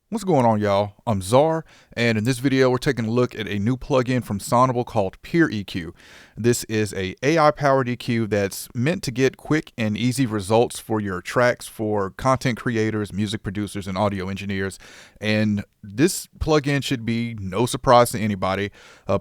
What's going on, y'all? I'm Czar, and in this video we're taking a look at a new plugin from Sonbile called Peer EQ. This is a AI-powered EQ that's meant to get quick and easy results for your tracks for content creators, music producers, and audio engineers. And this plugin should be no surprise to anybody.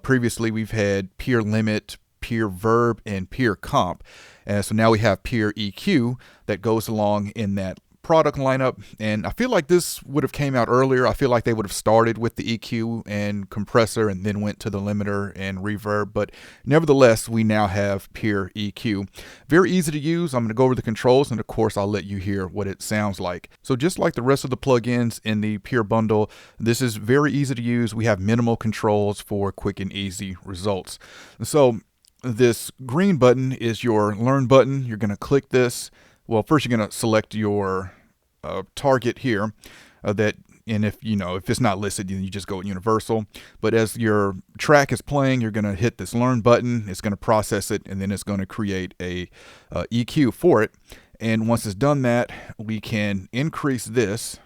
Previously, we've had Peer Limit, Peer Verb, and Peer Comp. And so now we have Peer EQ that goes along in that product lineup, and I feel like this would have came out earlier. I feel like they would have started with the EQ and compressor and then went to the limiter and reverb, but nevertheless we now have Peer EQ. Very easy to use. I'm going to go over the controls, and of course I'll let you hear what it sounds like. So just like the rest of the plugins in the Peer bundle, this is very easy to use. We have minimal controls for quick and easy results. So this green button is your learn button. You're going to click this. Well, first you're going to select your target here and if it's not listed, then you just go with universal. But as your track is playing, you're going to hit this learn button. It's going to process it, and then it's going to create a EQ for it. And once it's done that, we can increase this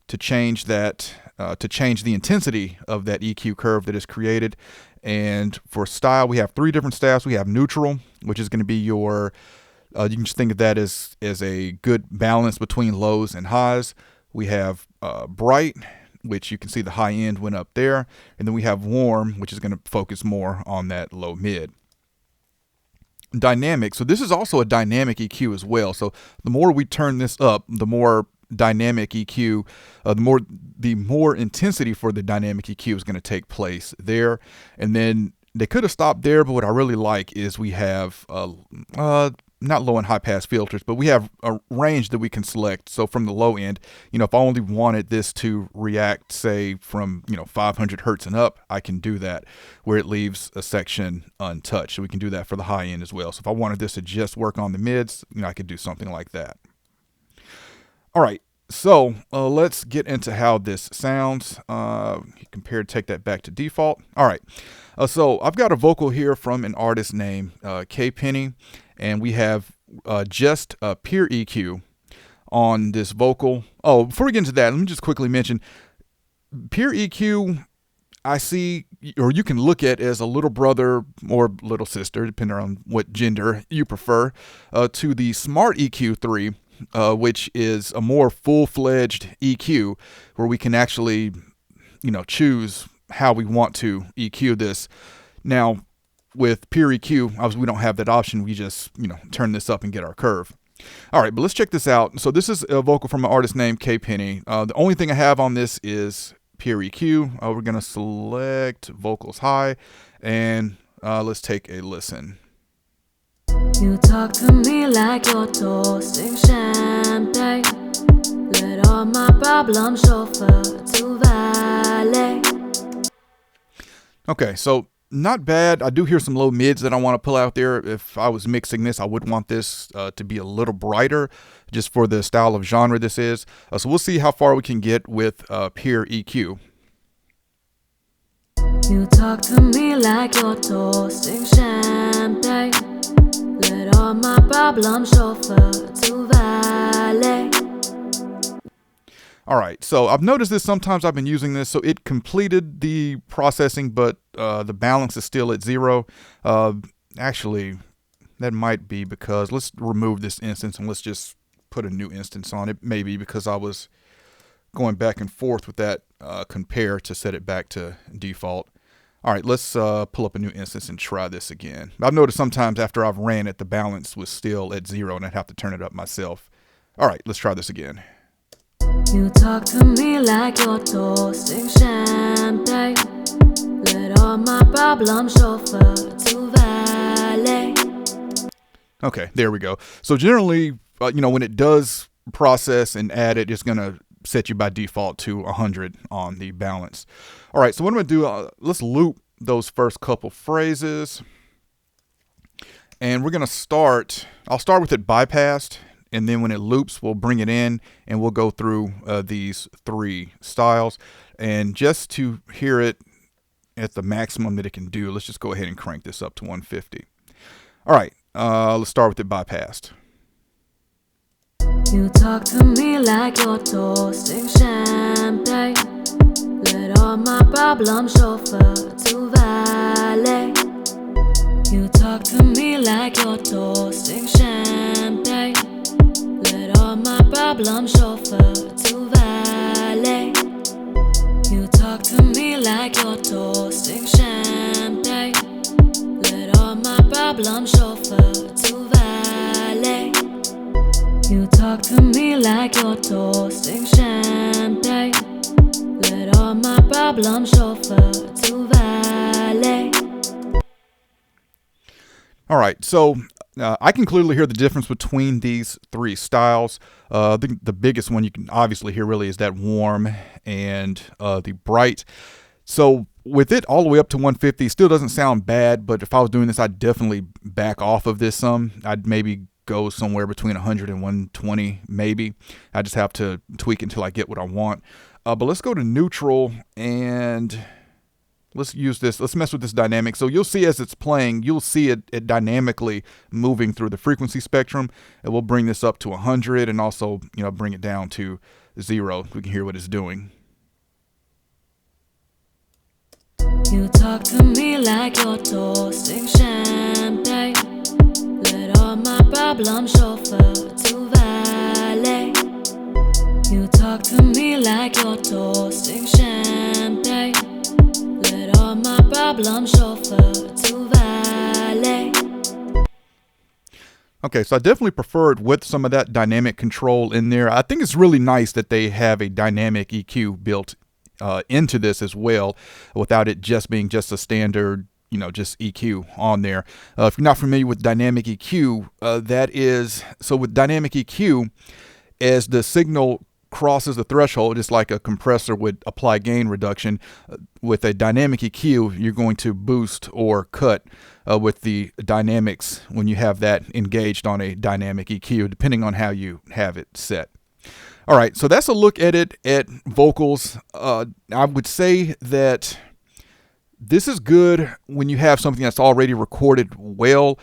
to change that, to change the intensity of that EQ curve that is created. And for style, we have three different styles. We have neutral, which is going to be your you can just think of that as a good balance between lows and highs. We have bright, which you can see the high end went up there. And then we have warm, which is going to focus more on that low mid. Dynamic. So this is also a dynamic EQ as well. So the more we turn this up, the more dynamic EQ, the more intensity for the dynamic EQ is going to take place there. And then they could have stopped there, but what I really like is we have not low and high pass filters, but we have a range that we can select. So from the low end, if I only wanted this to react, say from 500 hertz and up, I can do that where it leaves a section untouched. So we can do that for the high end as well. So if I wanted this to just work on the mids, I could do something like that. All right. So let's get into how this sounds. Take that back to default. All right. So I've got a vocal here from an artist named K Penny, and we have just a Peer EQ on this vocal. Oh, before we get into that, let me just quickly mention Peer EQ. I see, or you can look at as a little brother or little sister, depending on what gender you prefer, to the Smart EQ3. Which is a more full-fledged EQ where we can actually, choose how we want to EQ this. Now, with Peer EQ, obviously we don't have that option. We just, turn this up and get our curve. All right, but let's check this out. So this is a vocal from an artist named K Penny. The only thing I have on this is Peer EQ. We're going to select vocals high, and let's take a listen. You talk to me like you're toasting champagne. Let all my problems chauffeur to valet. Okay, so not bad. I do hear some low mids that I want to pull out there. If I was mixing this, I would want this to be a little brighter just for the style of genre this is. So we'll see how far we can get with Peer EQ. You talk to me like you're toasting champagne. Let all my problems chauffeur to valet. All right, so I've noticed this sometimes I've been using this, so it completed the processing, but the balance is still at 0. Actually, that might be because, let's remove this instance and let's just put a new instance on it. Maybe because I was going back and forth with that compare to set it back to default. All right, let's pull up a new instance and try this again. I've noticed sometimes after I've ran it, the balance was still at 0 and I'd have to turn it up myself. All right, let's try this again. You talk to me like you're toasting champagne. Let all my problems chauffeur to valet. Okay, there we go. So generally, when it does process and add it, it's going to set you by default to 100 on the balance. All right, so what I'm going to do, let's loop those first couple phrases. And we're going to I'll start with it bypassed, and then when it loops, we'll bring it in, and we'll go through these three styles. And just to hear it at the maximum that it can do, let's just go ahead and crank this up to 150. All right, let's start with it bypassed. You talk to me like you're toasting champagne. champagne. Let all my problems chauffeur to valet. You talk to me like you're toasting champagne. Let all my problems chauffeur to valet. You talk to me like you're toasting champagne. Let all my problems chauffeur to valet. You talk to me like you're toasting champagne. Let all my problems chauffeur to valet. All right, so I can clearly hear the difference between these three styles. The biggest one you can obviously hear really is that warm and the bright. So with it all the way up to 150, still doesn't sound bad, but if I was doing this, I'd definitely back off of this some. I'd maybe go somewhere between 100 and 120, maybe. I just have to tweak until I get what I want. But let's go to neutral and let's use this. Let's mess with this dynamic. So you'll see as it's playing, you'll see it dynamically moving through the frequency spectrum. And we'll bring this up to 100 and also, bring it down to 0. We can hear what it's doing. You talk to me like you're toasting champagne. Let all my problems chauffeur to valet. You talk to me like you're toasting champagne. Let all my problems chauffeur to valet. Okay, so I definitely prefer it with some of that dynamic control in there. I think it's really nice that they have a dynamic EQ built into this as well, without it just being just a standard, just EQ on there. If you're not familiar with dynamic EQ, so with dynamic EQ, as the signal crosses the threshold, just like a compressor would apply gain reduction. With a dynamic EQ, you're going to boost or cut with the dynamics when you have that engaged on a dynamic EQ, depending on how you have it set. All right, so that's a look at it at vocals. I would say that this is good when you have something that's already recorded well.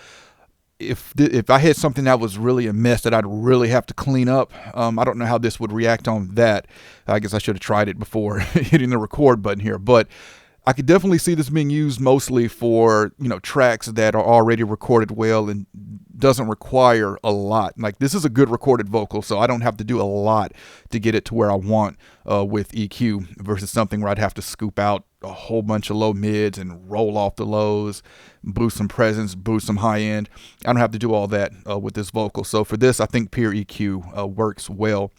If I had something that was really a mess that I'd really have to clean up, I don't know how this would react on that. I guess I should have tried it before hitting the record button here. But I could definitely see this being used mostly for, tracks that are already recorded well and doesn't require a lot. Like, this is a good recorded vocal, so I don't have to do a lot to get it to where I want with EQ versus something where I'd have to scoop out a whole bunch of low mids and roll off the lows, boost some presence, boost some high end. I don't have to do all that with this vocal. So for this, I think Pure EQ works well.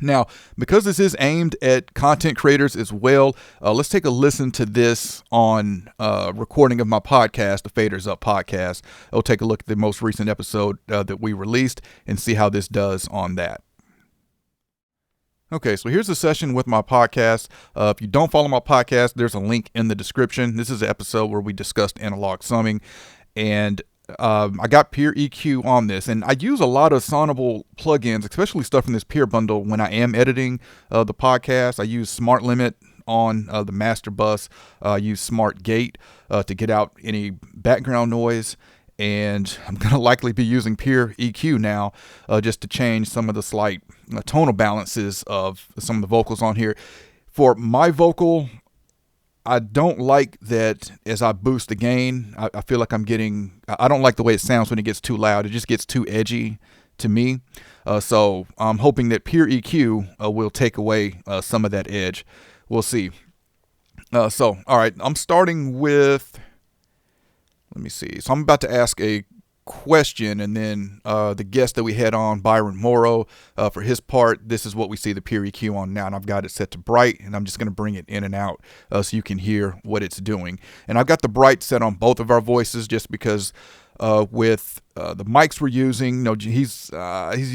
Now, because this is aimed at content creators as well, let's take a listen to this on recording of my podcast, the Faders Up podcast. I'll take a look at the most recent episode that we released and see how this does on that. Okay, so here's a session with my podcast. If you don't follow my podcast, there's a link in the description. This is an episode where we discussed analog summing, and I got Pure EQ on this, and I use a lot of Sonbile plugins, especially stuff in this Pure bundle when I am editing the podcast. I use Smart Limit on the master bus. I use Smart Gate to get out any background noise. And I'm going to likely be using Pure EQ now just to change some of the slight tonal balances of some of the vocals on here. For my vocal, I don't like that as I boost the gain, I feel like I don't like the way it sounds when it gets too loud. It just gets too edgy to me. So I'm hoping that Pure EQ will take away some of that edge. We'll see. All right, I'm starting with... Let me see. So I'm about to ask a question, and then the guest that we had on, Byron Morrow, for his part, this is what we see the Pure EQ on now, and I've got it set to bright, and I'm just going to bring it in and out so you can hear what it's doing. And I've got the bright set on both of our voices just because with the mics we're using, he's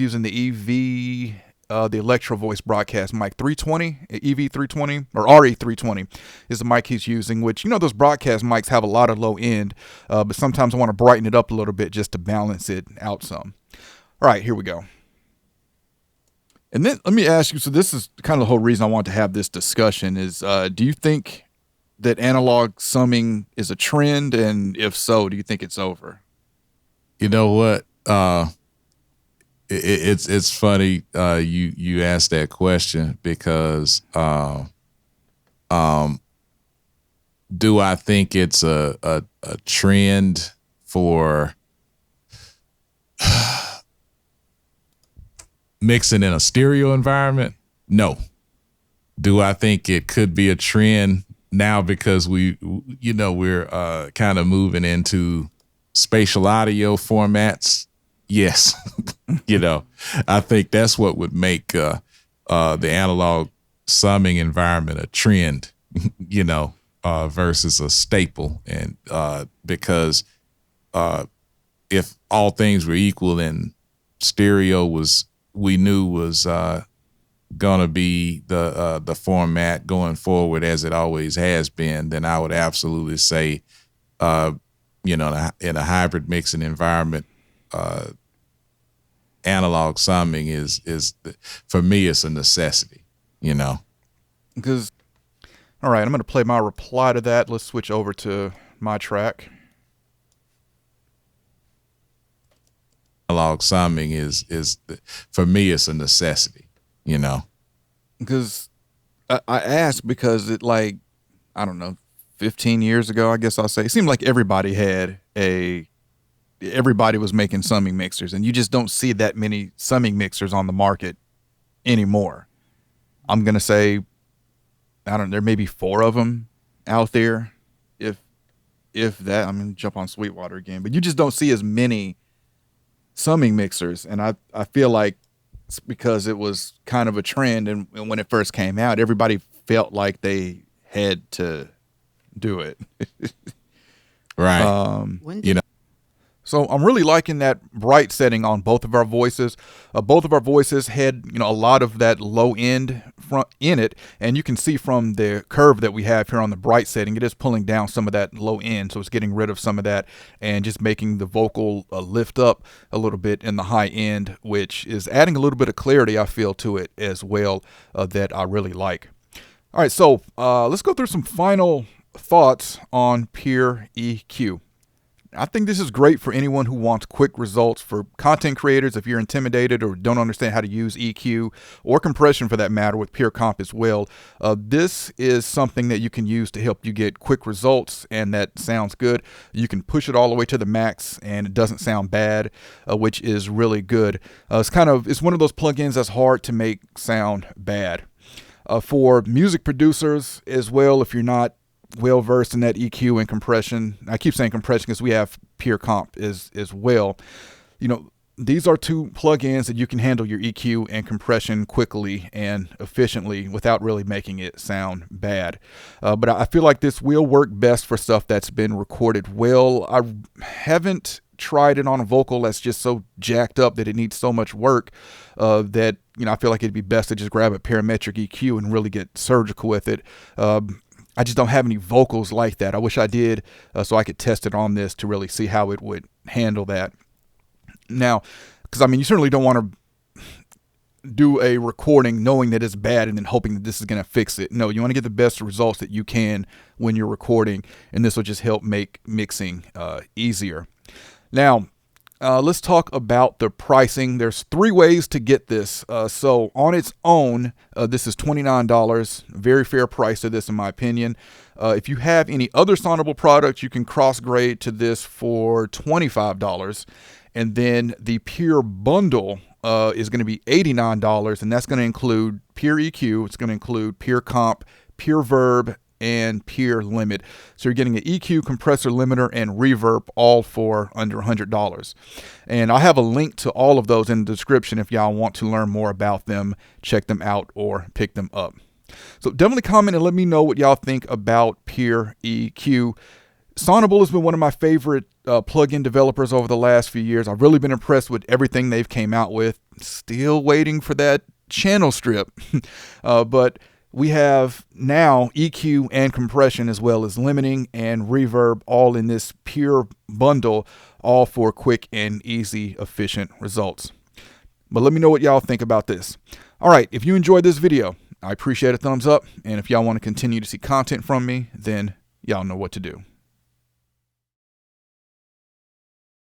using the the Electro Voice Broadcast mic 320, EV320, or RE320 is the mic he's using, which, those broadcast mics have a lot of low end, but sometimes I want to brighten it up a little bit just to balance it out some. All right, here we go. And then let me ask you, so this is kind of the whole reason I want to have this discussion is, do you think that analog summing is a trend? And if so, do you think it's over? You know what? it's funny you asked that question because do I think it's a trend for mixing in a stereo environment? No. Do I think it could be a trend now because we're kind of moving into spatial audio formats? Yes. I think that's what would make the analog summing environment a trend, versus a staple. And because if all things were equal and stereo was gonna be the format going forward as it always has been, then I would absolutely say, in a hybrid mixing environment, analog summing is for me, it's a necessity. Because, all right, I'm going to play my reply to that. Let's switch over to my track. Analog summing is for me, it's a necessity. Because I asked because it, like, I don't know, 15 years ago, I guess I'll say, it seemed like everybody was making summing mixers, and you just don't see that many summing mixers on the market anymore. I'm going to say, I don't know, there may be 4 of them out there, if that. I'm going to jump on Sweetwater again, but you just don't see as many summing mixers, and I feel like it's because it was kind of a trend, and when it first came out, everybody felt like they had to do it. Right. So I'm really liking that bright setting on both of our voices. Both of our voices had, a lot of that low end in it, and you can see from the curve that we have here on the bright setting, it is pulling down some of that low end, so it's getting rid of some of that and just making the vocal lift up a little bit in the high end, which is adding a little bit of clarity, I feel, to it as well, that I really like. All right, so let's go through some final thoughts on Pure EQ. I think this is great for anyone who wants quick results. For content creators, if you're intimidated or don't understand how to use EQ or compression for that matter with Pure Comp as well, this is something that you can use to help you get quick results, and that sounds good. You can push it all the way to the max and it doesn't sound bad, which is really good. It's one of those plugins that's hard to make sound bad. For music producers as well, if you're not well versed in that EQ and compression, I keep saying compression because we have Pure Comp as well. These are 2 plugins that you can handle your EQ and compression quickly and efficiently without really making it sound bad. But I feel like this will work best for stuff that's been recorded well. I haven't tried it on a vocal that's just so jacked up that it needs so much work that I feel like it'd be best to just grab a parametric EQ and really get surgical with it. I just don't have any vocals like that. I wish I did, so I could test it on this to really see how it would handle that. Now, because you certainly don't want to do a recording knowing that it's bad and then hoping that this is going to fix it. No, you want to get the best results that you can when you're recording, and this will just help make mixing easier. Now, let's talk about the pricing. There's 3 ways to get this. So on its own, this is $29. Very fair price to this, in my opinion. If you have any other Sonbile products, you can cross grade to this for $25. And then the Pure bundle is going to be $89, and that's going to include Pure EQ. It's going to include Pure Comp, Pure Verb, and Pure Limit. So you're getting an EQ, compressor, limiter, and reverb, all for under $100. And I'll have a link to all of those in the description if y'all want to learn more about them, check them out, or pick them up. So definitely comment and let me know what y'all think about Pure EQ. Sonbile has been one of my favorite plugin developers over the last few years. I've really been impressed with everything they've came out with. Still waiting for that channel strip. But we have now EQ and compression as well as limiting and reverb all in this Pure bundle, all for quick and easy, efficient results. But let me know what y'all think about this. All right, if you enjoyed this video, I appreciate a thumbs up. And if y'all want to continue to see content from me, then y'all know what to do.